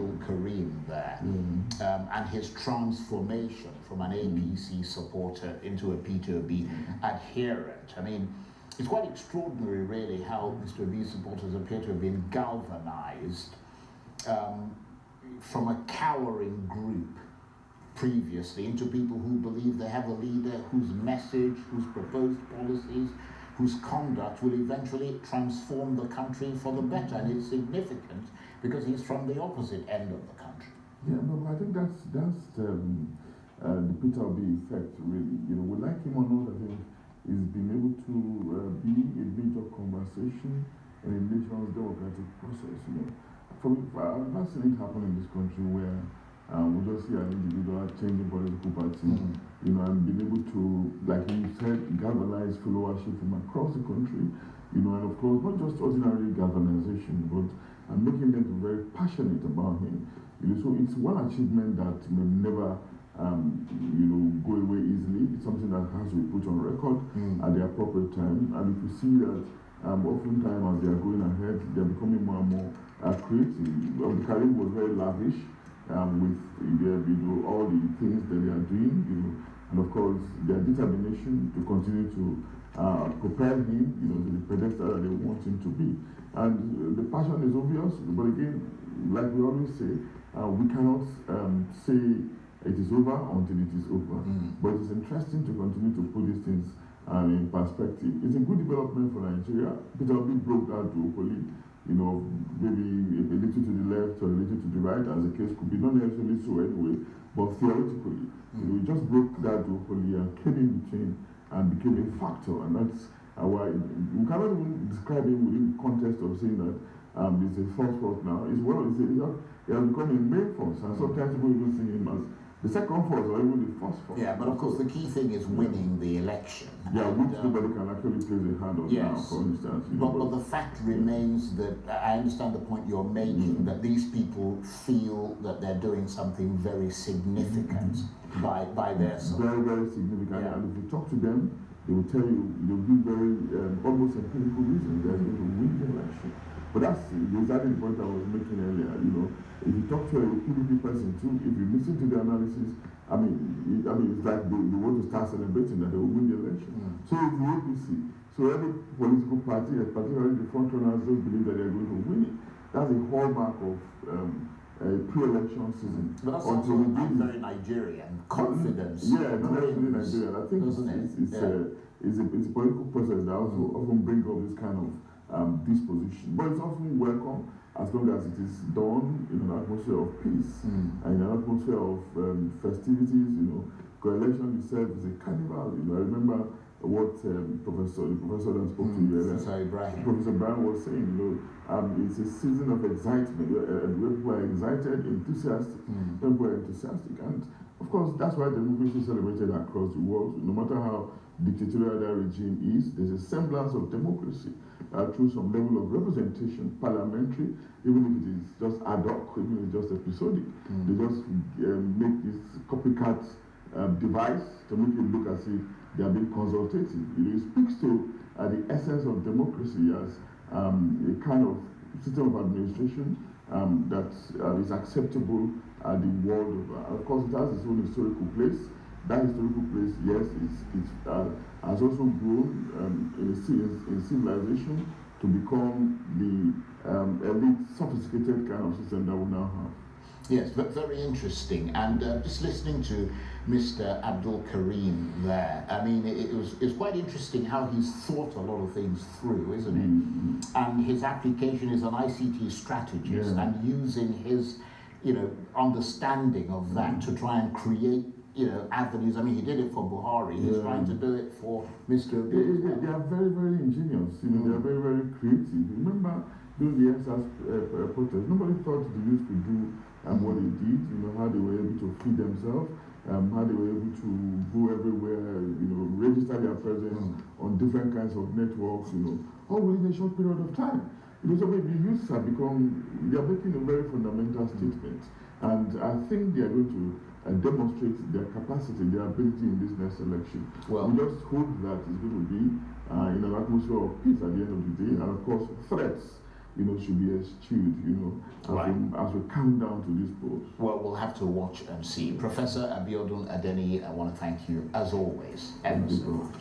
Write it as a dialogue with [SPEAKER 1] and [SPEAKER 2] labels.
[SPEAKER 1] Abdul Karim there, and his transformation from an APC supporter into a P2B adherent. I mean, it's quite extraordinary, really, how Mr. Obi's supporters appear to have been galvanized from a cowering group previously into people who believe they have a leader whose message, whose proposed policies, whose conduct will eventually transform the country for the better. And it's significant because he's from the opposite end of the country.
[SPEAKER 2] Yeah, but I think that's the Peter Obi effect, really. You know, we like him or not, I think he's been able to be a major conversation in a nation's democratic process. You know, I've not seen it happen in this country where we just see an individual changing political party, you know, and being able to, like you said, galvanize followership from across the country, you know, and of course, not just ordinary galvanization, but making them very passionate about him. You know, so it's one achievement that may never, you know, go away easily. It's something that has to be put on record at the appropriate time. And if you see that oftentimes as they are going ahead, they're becoming more and more creative. Obi Karim was very lavish. With you know, all the things that they are doing, you know, and of course their determination to continue to prepare him, you know, to the pedestal that they want him to be. And the passion is obvious, but again, like we always say, we cannot say it is over until it is over. But it's interesting to continue to put these things in perspective. It's a good development for Nigeria. Peter Obi broke that duopoly, you know, maybe a little to the left or a little to the right, as the case could be, not necessarily so anyway, but theoretically, you know, he just broke that duopoly and came in between and became a factor, and that's why we cannot even describe him within the context of saying that he's a false force now. He has become a main force, and sometimes people even see him as the second force or even the first force.
[SPEAKER 1] Yeah, but of course the key thing is winning the election.
[SPEAKER 2] Yeah, which nobody can actually place a hand on now, for instance.
[SPEAKER 1] But the fact remains that, I understand the point you're making, that these people feel that they're doing something very significant by their side.
[SPEAKER 2] Very, very significant. And if you talk to them, they will tell you, they'll give very almost empirical reasons they're going to win the election. But that's exactly the point I was making earlier. You know, if you talk to a PDP person too, if you listen to the analysis, I mean, it's like they want to start celebrating that they will win the election. So it's the APC. So every political party, particularly the front runners, don't believe that they're going to win it. That's a hallmark of a pre-election season.
[SPEAKER 1] But that's also very Nigerian confidence.
[SPEAKER 2] Yeah, not necessarily Nigerian. I think it's a political process that also often brings up this kind of disposition, but it's often welcome as long as it is done in an atmosphere of peace and in an atmosphere of festivities. You know, election itself is a carnival. You know, I remember what the professor that spoke to you earlier, Professor Brian was saying. You know, it's a season of excitement where people are excited, enthusiastic, people are enthusiastic, and of course that's why democracy is celebrated across the world. No matter how dictatorial that regime is, there's a semblance of democracy through some level of representation, parliamentary, even if it is just ad hoc, even if it's just episodic. They just make this copycat device to make it look as if they are being consultative. You know, it speaks to the essence of democracy as a kind of system of administration that is acceptable at the world over. Of course, it has its own historical place. That historical place, yes, it has also grown in civilization to become the elite, sophisticated kind of system that we now have.
[SPEAKER 1] Yes, but very interesting. And just listening to Mr. Abdul Karim there, I mean, it's quite interesting how he's thought a lot of things through, isn't it? And his application is an ICT strategist and using his, you know, understanding of that to try and create, you know, avenues. I mean, he did it for Buhari. He's trying to do it for Mr. Obi.
[SPEAKER 2] They are very, very ingenious. You know, they are very, very creative. Remember during the EndSARS protest, nobody thought the youth could do what they did. You know, how they were able to feed themselves, how they were able to go everywhere. You know, register their presence on different kinds of networks. You know, all within a short period of time. You know, so maybe youths have become. They are making a very fundamental statement, and I think they are going to demonstrate their capacity, their ability in this next election. Well, we just hope that it's going to be in an atmosphere of peace at the end of the day, and of course threats should be eschewed, as we come down to this post.
[SPEAKER 1] Well, we'll have to watch and see. Professor Abiodun Adeniyi, I want to thank you as always.
[SPEAKER 2] Thank you so much.